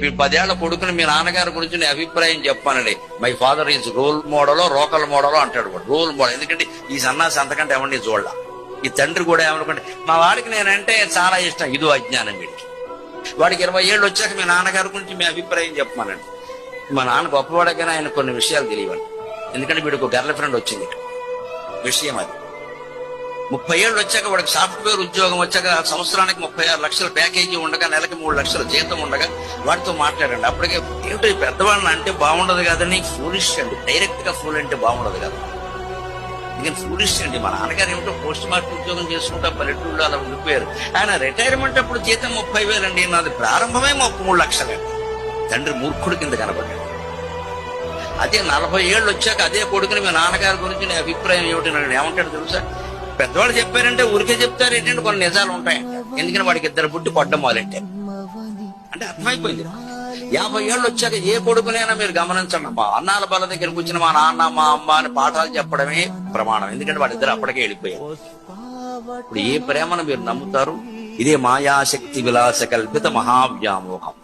మీ 10 ఏళ్ల కొడుకుని మీ నాన్నగారి గురించి నీ అభిప్రాయం చెప్పానండి. మై ఫాదర్ ఈజ్ రోల్ మోడలో రోకల్ మోడలో అంటాడు. Role model. ఎందుకంటే ఈ సన్నాసి అంతకంటే ఎవరిని చూడాల. ఈ తండ్రి కూడా ఏమనుకుంటే మా వాడికి నేనంటే చాలా ఇష్టం. ఇదో అజ్ఞానం వీడికి. వాడికి 20 ఏళ్ళు వచ్చాక మీ నాన్నగారి గురించి మీ అభిప్రాయం చెప్పమానండి. మా నాన్న గొప్పవాడగానే ఆయన కొన్ని విషయాలు తెలియవండి. ఎందుకంటే వీడికి ఒక గర్ల్ ఫ్రెండ్ వచ్చింది. విషయం అది 30 ఏళ్ళు వచ్చాక వాడికి సాఫ్ట్వేర్ ఉద్యోగం వచ్చాక సంవత్సరానికి 36 లక్షల ప్యాకేజీ ఉండగా నెలకి 3 లక్షల జీతం ఉండగా వాడితో మాట్లాడండి. అప్పటికే ఏమిటో ఈ పెద్దవాళ్ళని అంటే బాగుండదు కదని ఫూలిష్ అండి. డైరెక్ట్ గా ఫూల్ అంటే బాగుండదు కదా. ఇది ఫూలిష్ అండి. మా నాన్నగారు ఏమిటో పోస్ట్ మార్క్ ఉద్యోగం చేసుకుంటా పల్లెటూళ్ళు అలా ఉండిపోయారు. ఆయన రిటైర్మెంట్ అప్పుడు జీతం 30,000 అండి. నాది ప్రారంభమే 3 లక్షలండి. తండ్రి మూర్ఖుడి కింద కనబడ్డాడు. అదే 40 ఏళ్ళు వచ్చాక అదే కొడుకుని మీ నాన్నగారి గురించి నీ అభిప్రాయం ఏమిటి నాకు ఏమంటాడు తెలుసా? పెద్దవాళ్ళు చెప్పారంటే ఊరికే చెప్తారు ఏంటంటే కొన్ని నిజాలు ఉంటాయంట. ఎందుకని వాడికి 2 పుట్టి కొట్టడం మొదలెట్టారు అంటే అర్థమైపోయింది. 50 ఏళ్ళు వచ్చాక ఏ కొడుకునైనా మీరు గమనించండి, మా అన్నాల బల దగ్గరకు వచ్చిన మా నాన్న మా అమ్మ అని పాఠాలు చెప్పడమే ప్రమాణం. ఎందుకంటే వాళ్ళిద్దరు అప్పటికే వెళ్ళిపోయారు. ఇప్పుడు ఏ ప్రేమను మీరు నమ్ముతారు? ఇదే మాయాశక్తి విలాస కల్పిత మహావ్యామోహం.